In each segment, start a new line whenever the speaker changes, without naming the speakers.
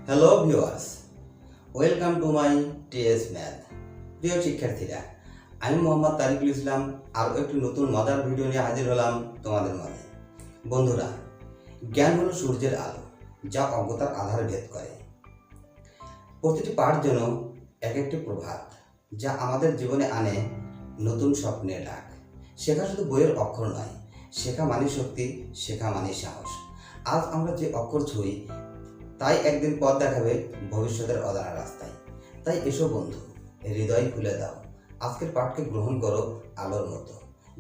Hello viewers, welcome to my TS math. প্রিয় শিক্ষার্থীরা, আমি মোহাম্মদ তারিকুল ইসলাম আরও একটি নতুন মজার ভিডিও নিয়ে হাজির হলাম তোমাদের মাঝে। বন্ধুরা, জ্ঞান হলো সূর্যের আলো, যা অজ্ঞতার আধার ভেদ করে। প্রতিটি পাঠ যেন এক একটি প্রভাত, যা আমাদের জীবনে আনে নতুন স্বপ্নের ডাক। শেখা শুধু বইয়ের অক্ষর নয়, শেখা মানে শক্তি, শেখা মানে সাহস। আজ আমরা যে অক্ষর ছুঁই তাই একদিন পথ দেখাবে ভবিষ্যতের অজানা রাস্তায়। তাই এসো বন্ধু, হৃদয় খুলে দাও, আজকের পাঠকে গ্রহণ করো আলোর মতো,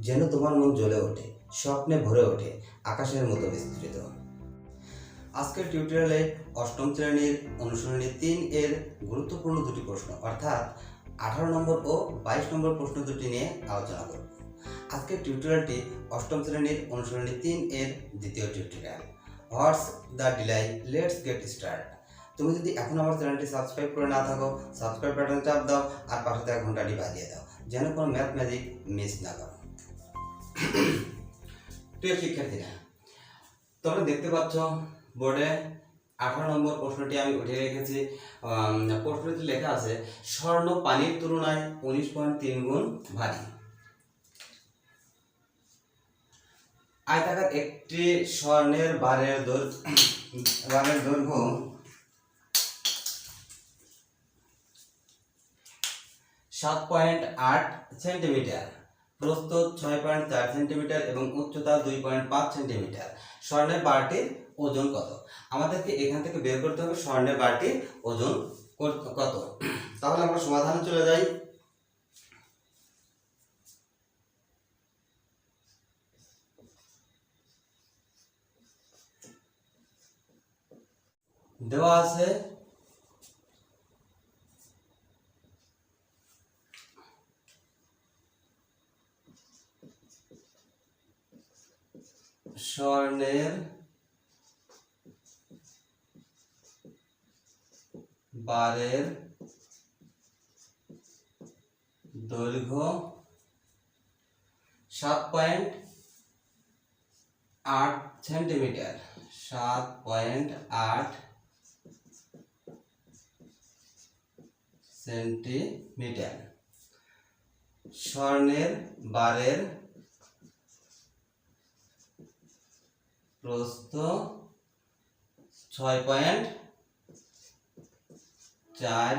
যেন তোমার মন জ্বলে ওঠে, স্বপ্নে ভরে ওঠে, আকাশের মতো বিস্তৃত। আজকের টিউটোরিয়ালে অষ্টম শ্রেণীর অনুশীলনী 3 এর গুরুত্বপূর্ণ দুটি প্রশ্ন অর্থাৎ 18 নম্বর ও 22 নম্বর প্রশ্ন দুটি নিয়ে আলোচনা করব। আজকের টিউটোরিয়ালটি অষ্টম শ্রেণীর অনুশীলনী 3 এর দ্বিতীয় tutorial. What's the delay, let's get start. তুমি যদি এখন আমার চ্যানেলটি সাবস্ক্রাইব করে না থাকো, সাবস্ক্রাইব বাটন চাপ দাও আর পাশে থাকা ঘন্টাটি বাজিয়ে দাও, যেন কোনো ম্যাথ ম্যাজিক মিস না করো। প্রিয় শিক্ষার্থীরা, তোমরা দেখতে পাচ্ছ বোর্ডে 18 নম্বর প্রশ্নটি আমি উঠিয়ে রেখেছি। প্রশ্নটি লেখা আছে, স্বর্ণ পানির তুলনায় 19.3 গুণ ভারী। আয়তাকার একটি স্বর্ণের বারের দৈর্ঘ্য 7.8 সেন্টিমিটার, প্রস্থ 6.4 সেন্টিমিটার এবং উচ্চতা 2.5 সেন্টিমিটার। স্বর্ণের বারটির ওজন কত? আমাদেরকে এখান থেকে বের করতে হবে স্বর্ণের বারটির ওজন কত। তাহলে আমরা সমাধানে চলে যাই। দেওয়া আছে স্বর্ণের বারের দৈর্ঘ্য 7.8 সেন্টিমিটার, 7.8 সেন্টিমিটার। স্বর্ণের বারের প্রস্থ 6.4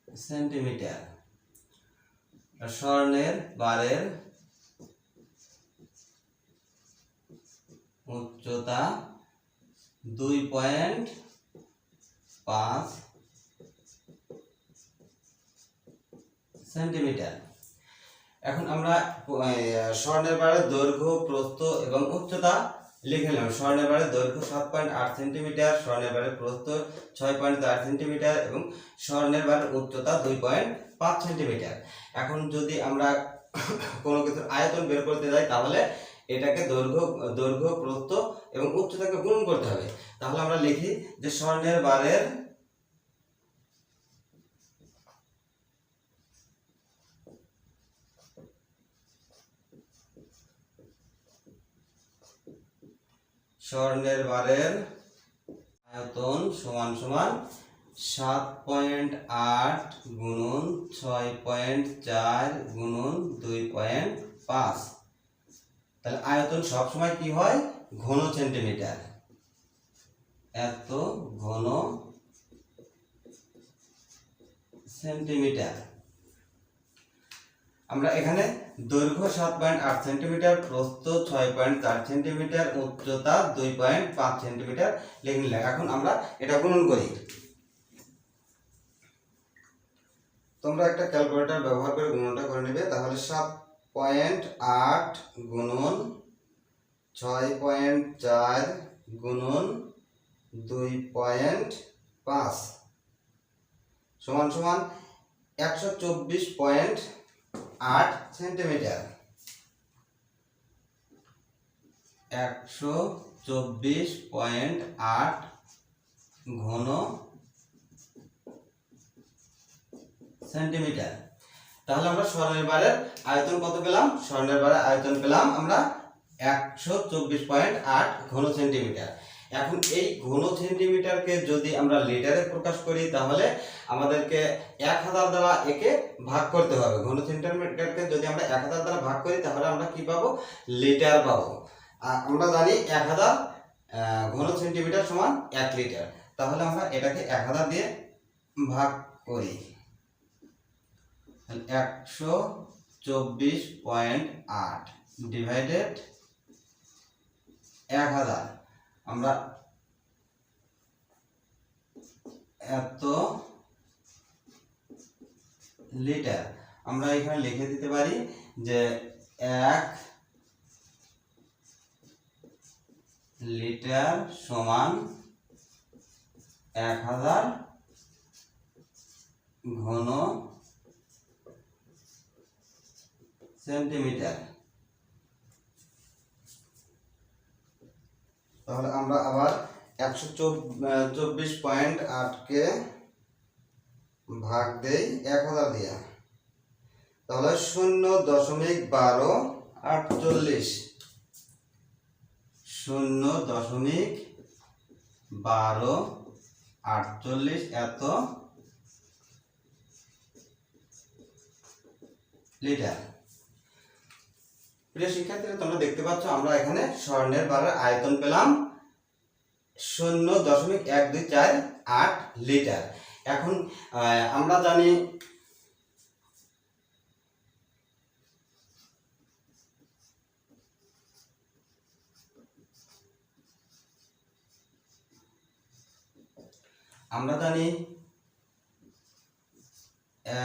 সেন্টিমিটার। স্বর্ণের বারের উচ্চতা 2.5 সেন্টিমিটার। এখন আমরা স্বর্ণের বারের দৈর্ঘ্য, প্রস্থ এবং উচ্চতা লিখে নিলাম। স্বর্ণের বারের দৈর্ঘ্য 7.8 সেন্টিমিটার, স্বর্ণের বারের প্রস্থ 6.4 সেন্টিমিটার এবং স্বর্ণের বারের উচ্চতা 2.5 সেন্টিমিটার। এখন যদি আমরা কোনো কিছুর আয়তন বের করতে যাই তাহলে এটাকে দৈর্ঘ্য, প্রস্থ এবং উচ্চতাকে গুণ করতে হবে। তাহলে আমরা লিখি যে স্বর্ণের বারের আয়তন সমান সমান 7.8 গুণন 6.4 গুণন 2.5। তাহলে আয়তন সবসময় কি হয়? ঘন সেন্টিমিটার। এত ঘন সেন্টিমিটার। আমরা এখানে দৈর্ঘ্য 7.8 সেন্টিমিটার, প্রস্থ 6.4 সেন্টিমিটার, উচ্চতা 2.5 সেন্টিমিটার লিখে নিলাম। এখন আমরা এটা গুণন করি। তোমরা একটা ক্যালকুলেটর ব্যবহার করে গুণনটা করে নেবে। তাহলে 7.8 গুণন 6.4 গুণন 2.5 সমান সমান 124.8 সেন্টিমিটার। 124.8 ঘন সেন্টিমিটার। তাহলে আমরা স্বর্ণের বারের আয়তন কত পেলাম? স্বর্ণের বারের আয়তন পেলাম আমরা 124.8 ঘন সেন্টিমিটার। এখন এই ঘন সেন্টিমিটারকে যদি আমরা লিটারে প্রকাশ করি তাহলে আমাদেরকে 1000 দ্বারা একে ভাগ করতে হবে। ঘন সেন্টিমিটারকে যদি আমরা 1000 দ্বারা ভাগ করি তাহলে আমরা কি পাবো? লিটার পাবো। আমরা জানি 1000 ঘন সেন্টিমিটার সমান 1 লিটার। তাহলে আমরা এটাকে 1000 দিয়ে ভাগ করি। 124.8 ডিভাইডেড 1000, আমরা এত লিটার আমরা এখানে লিখে দিতে পারি যে 1 লিটার সমান 1000 ঘন সেন্টিমিটার। তাহলে আমরা আবার 124.8 কে ভাগ দেই 1000 দিয়ে, তাহলে 0.1248 0.1248 এত লিটার। প্রিয় শিক্ষার্থীরা, তোমরা দেখতে পাচ্ছ আমরা এখানে স্বর্ণের বারের আয়তন পেলাম 0.1248 লিটার। এখন আমরা জানি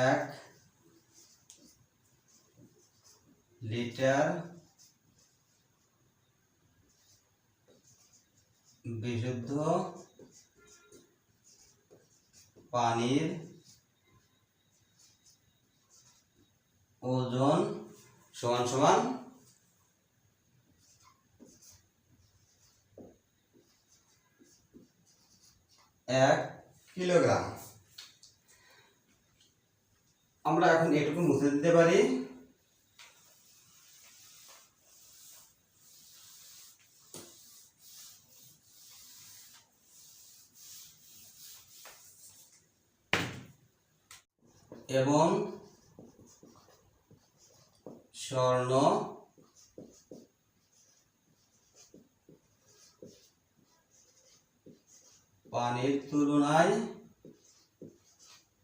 এক লিটার বিশুদ্ধ পানির ওজন সমান সমান 1 কিলোগ্রাম। আমরা এখন এটুকু মুছে দিতে পারি। এবং স্বর্ণ পানির তুলনায়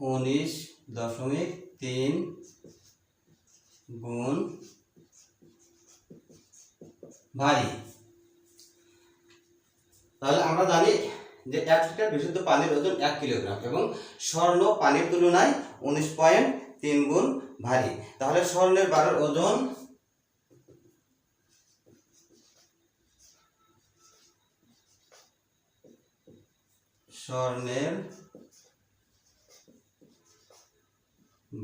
19.3 গুণ ভারী। তাহলে আমরা জানি যে 1 লিটার বিশুদ্ধ পানির ওজন 1 কিলোগ্রাম এবং স্বর্ণ পানির তুলনায় 19.3 গুণ ভারী। তাহলে স্বর্ণের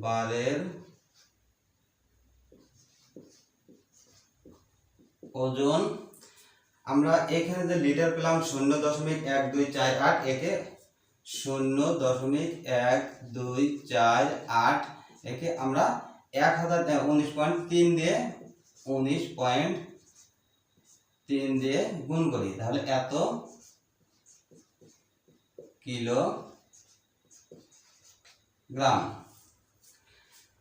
বারের ওজন আমরা এখানে যে লিটার পেলাম 0.1248 একে 0.1248 একে আমরা 19.3 দিয়ে 19.3 দিয়ে গুণ করি, তাহলে এত কিলোগ্রাম।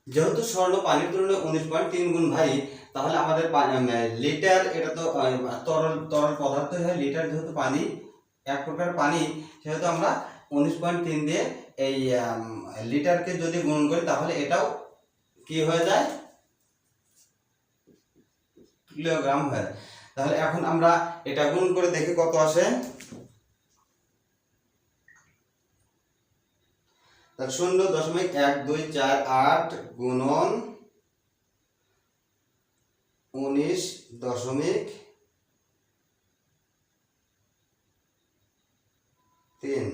যেহেতু স্বর্ণ পানির তুলনায় 19.3 গুণ ভারী, তাহলে আমাদের লিটার, এটা তো তরল পদার্থ হয়, লিটার যেহেতু পানি এক প্রকার পানি, সেহেতু আমরা 19.3 দিয়ে এই লিটারকে যদি গুণ করি তাহলে এটাও কি হয়ে যায়? কিলোগ্রাম হয়। তাহলে এখন আমরা এটা গুণ করে দেখি কত আসে। 0.1248 গুণন 19.3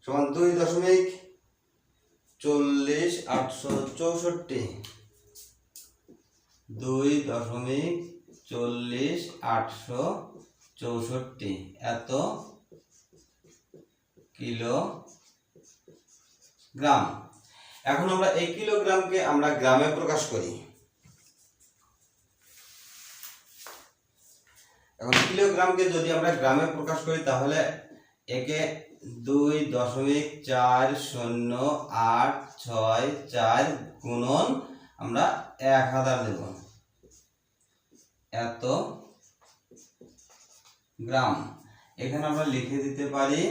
সমান 2.40864 2.40864 এত কিলোগ্রাম। এখন আমরা এই কিলোগ্রামকে আমরা গ্রামে প্রকাশ করি। এখন কিলোগ্রামকে যদি আমরা গ্রামে প্রকাশ করি তাহলে একে 2.4084 গুণন আমরা 1000 দেব, এত গ্রাম। এখানে আমরা লিখে দিতে পারি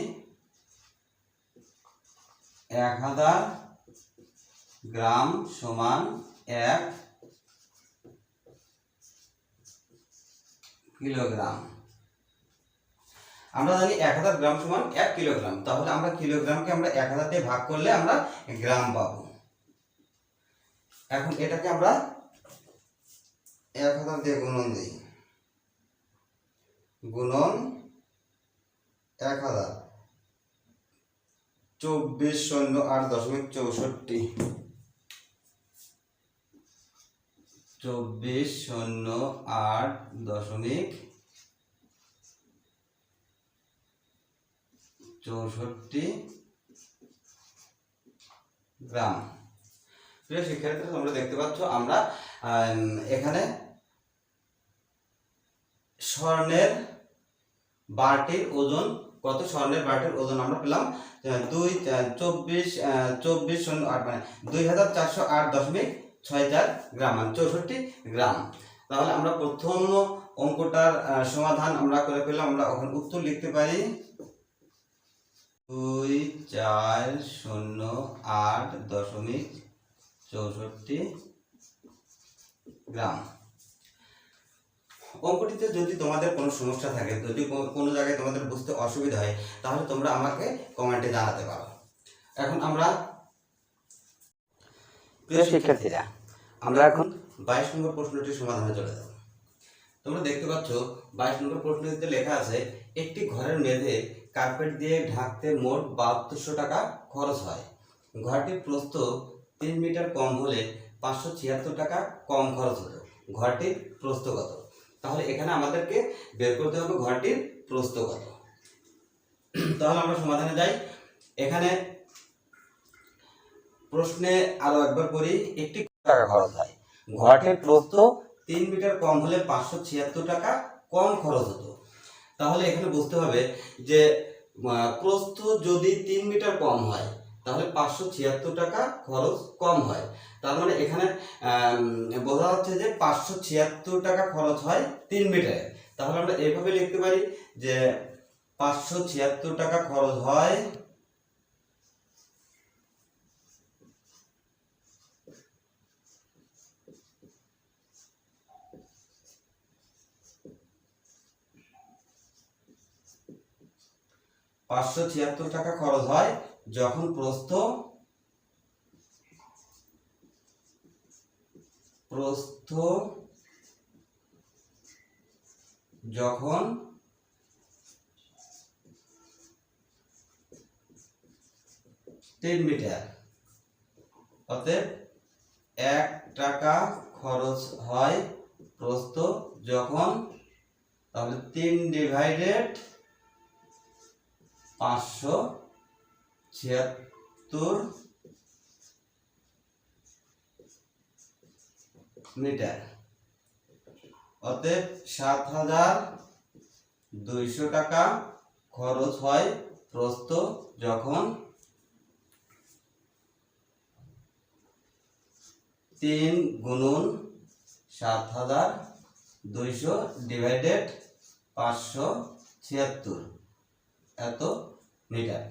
1000 গ্রাম সমান 1 কিলোগ্রাম। আমরা জানি 1000 গ্রাম সমান 1 কিলোগ্রাম, তাহলে আমরা কিলোগ্রামকে আমরা 1000 দিয়ে ভাগ করলে আমরা গ্রাম পাবো। এখন এটাকে আমরা 1000 দিয়ে গুণন দিই, গুণন 1000, 2408.64, 2408.64 গ্রাম। প্রিয় শিক্ষার্থীরা, তোমরা দেখতে পাচ্ছ আমরা এখানে স্বর্ণের বারটির ওজন কত, স্বর্ণের বারটির ওজন আমরা পেলাম 2408 মানে 2408.64 গ্রাম, মানে 64 গ্রাম। তাহলে আমরা প্রথম অঙ্কটার সমাধান আমরা করে পেলাম। আমরা ওখানে উত্তর লিখতে পারি 2408.64 গ্রাম। অঙ্কটিতে যদি তোমাদের কোনো সমস্যা থাকে, যদি কোনো জায়গায় তোমাদের বুঝতে অসুবিধা হয়, তাহলে তোমরা আমাকে কমেন্টে জানাতে পারো। এখন আমরা প্রিয় শিক্ষার্থীরা, আমরা এখন 22 নম্বর প্রশ্নটির সমাধানে চলে যাব। তোমরা দেখতে পাচ্ছ 22 নম্বর প্রশ্নটিতে লেখা আছে, একটি ঘরের মেঝে কার্পেট দিয়ে ঢাকতে মোট 7200 টাকা খরচ হয়। ঘরটির প্রস্থ 3 মিটার কম হলে 576 টাকা কম খরচ হতো। ঘরটির প্রস্থ কত? তাহলে এখানে আমাদেরকে বের করতে হবে ঘরটির প্রস্থ কত। তাহলে আমরা সমাধানে যাই। এখানে প্রশ্নে আরো একবার পড়ি, একটি টাকা খরচ হয়, ঘরটির প্রস্থ 3 মিটার কম হলে 576 টাকা কম খরচ হতো। তাহলে এখানে বুঝতে হবে যে প্রস্থ যদি 3 মিটার কম হয় তাহলে 576 টাকা খরচ কম হয়। তার মানে এখানে বোঝা যাচ্ছে যে 576 টাকা খরচ হয় 3 মিটারে। তাহলে আমরা এইভাবে লিখতে পারি যে 576 টাকা খরচ হয় যখন প্রস্থ যখন 3 মিটার। অতএব 1 টাকা খরচ হয় প্রস্থ যখন, তাহলে 3/576 মিটার। অতএব 7200 টাকা খরচ হয় প্রস্থ যখন 3 গুণন 7200 ডিভাইডেড 576 এত মিটার।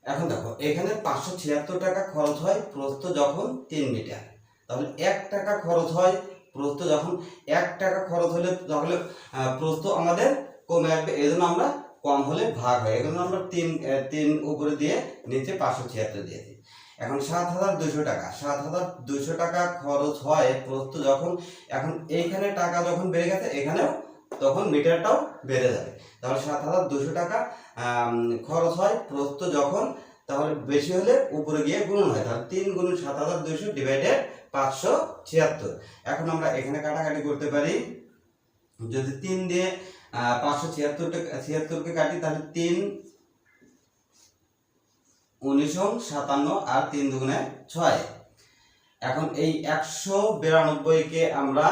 এখন দেখো এখানে 576 টাকা খরচ হয় প্রস্থ যখন 3 মিটার। তাহলে 1 টাকা খরচ হয় প্রস্থ যখন, 1 টাকা খরচ হলে তাহলে প্রস্থ আমাদের কমে আসবে, এই জন্য আমরা কম হলে ভাগ হয়, এই জন্য আমরা 3 উপরে দিয়ে নিচে 576 দিয়েছি। এখন 7200 টাকা, 7200 টাকা খরচ হয় প্রস্থ যখন, এখন এইখানে টাকা যখন বেড়ে গেছে এখানেও তখন মিটারটাও বেড়ে যাবে। তাহলে 7200 টাকা খরচ হয় প্রস্থ যখন, তাহলে বেশি হলে উপরে গিয়ে গুণন হয়, তাহলে 3 গুণন 7200 ডিভাইডেড 576। এখন আমরা এখানে কাটাকাটি করতে পারি, যদি 3 দিয়ে 576কে কাটি তাহলে 3 1957 আর 3 দুগুণে 6। এখন এই 192কে আমরা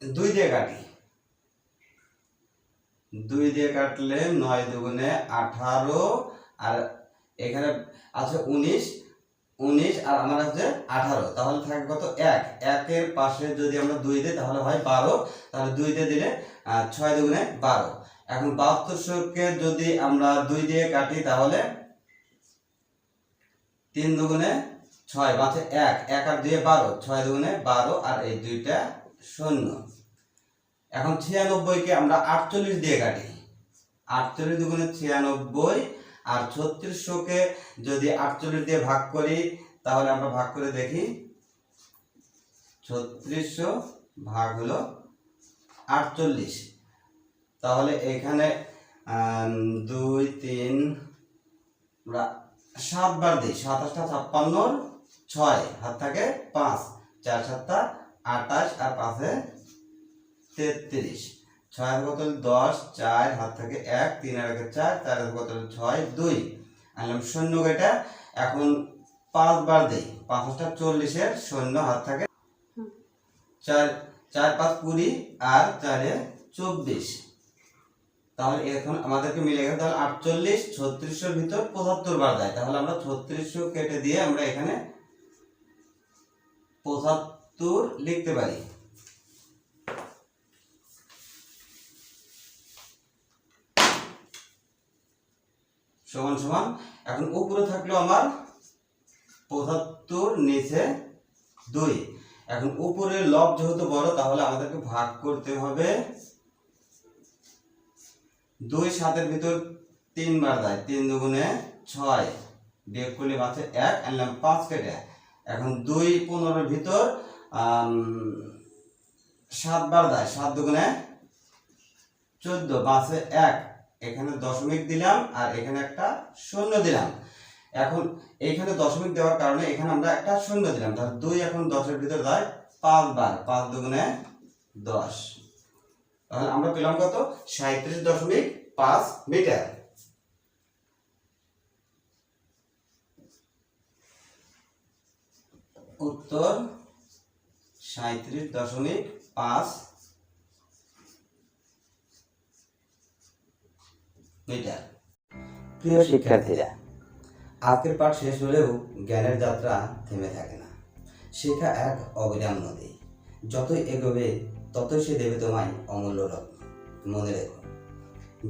2 দিয়ে কাটি, 2 দিয়ে কাটলে 9 দুগুণে 18, আর এখানে আছে 19 আর আমার আছে 18, তাহলে থাকে কত 1। 1 এর পাশে যদি আমরা 2 দিই তাহলে হয় 12, তাহলে 2 দিয়ে দিলে 6 দুগুণে 12। এখন 7200-কে যদি আমরা 2 দিয়ে কাটি তাহলে 3 দুগুণে 6, বাঁচে 1, 1 আর 2 12, 6 দুগুণে 12, আর এই 2টা 0। এখন 96-কে আমরা 48 দিয়ে কাটি, 48 দুগুণে 96, আর 3600-কে যদি 48 দিয়ে ভাগ করি তাহলে আমরা ভাগ করে দেখি, 3600 ভাগ হলো 48, তাহলে এখানে 2 3 আমরা 7 বার দিই, 7 8 56, 6 হাত থাকে 5, 4 7 28, আর 5 33, 6 এর বদল 10, 4 হাত থাকে 1, 3 আর 1 4, 4 এর বদল 6 2, আনলাম 0 এটা। এখন 5 বার দেই, 5 8 40 এর 0 হাত থাকে 4, 4 5 20, আর 4 এ 24, তাহলে এখন আমাদেরকে মিলে গেছে, তাহলে 48 3600 এর ভিতর 75 বার যায়, তাহলে আমরা 3600 কেটে দিয়ে আমরা এখানে 75 লিখতে পারি। সমান সমান, এখন উপরে থাকলো আমার 75, নিচে 2। এখন উপরে লব যেহেতু বড় তাহলে আমাদেরকে ভাগ করতে হবে, 2 7 এর ভিতর 3 বার যায়, 3 দুগুণে 6, বিয়োগ করলে বাঁচে 1, আনলাম 5 কেটে। এখন 2 15 এর ভিতর 7 বার যায়, 7 দুগুণে 14, বাঁচে 1, এখানে দশমিক দিলাম আর এখানে একটা 0 দিলাম। এখন এইখানে দশমিক দেওয়ার কারণে এখানে আমরা একটা 0 দিলাম, তাহলে 2 এখন 10 এর ভিতর যায় 5 বার, 5 দুগুণে 10, তাহলে আমরা পেলাম কত 37.5 মিটার। উত্তর 37.5 মিটার। প্রিয় শিক্ষার্থীরা, আজকের পাঠ শেষ হলেও জ্ঞানের যাত্রা থেমে থাকে না। শেখা এক অবিরাম নদী, যতই এগোবে ততই সে দেবে তোমায় অমূল্য রত্ন। মনে রেখো,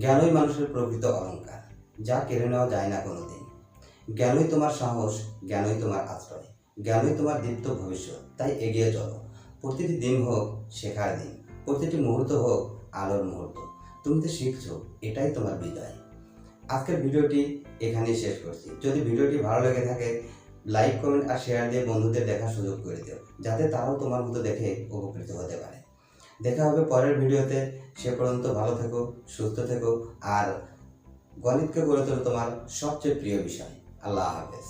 জ্ঞানই মানুষের প্রকৃত অলংকার, যা কেড়ে নেওয়া যায় না কোনোদিন। জ্ঞানই তোমার সাহস, জ্ঞানই তোমার আশ্রয়, জ্ঞানই তোমার দীপ্ত ভবিষ্যৎ। তাই এগিয়ে চলো, প্রতিটি দিন হোক শেখার দিন, প্রতিটি মুহূর্ত হোক আলোর মুহূর্ত। তুমি তো শিখছো, এটাই তোমার বিদায়। আজকের ভিডিওটি এখানেই শেষ করছি। যদি ভিডিওটি ভালো লেগে থাকে লাইক কমেন্ট আর শেয়ার দিয়ে বন্ধুদের দেখার সুযোগ করে দিও, যাতে তারাও তোমার মতো দেখে উপকৃত হতে পারে। দেখা হবে পরের ভিডিওতে। সে পর্যন্ত ভালো থেকো, সুস্থ থেকো, আর গণিতকে গড়ে তোলো তোমার সবচেয়ে প্রিয় বিষয়। আল্লাহ হাফেজ।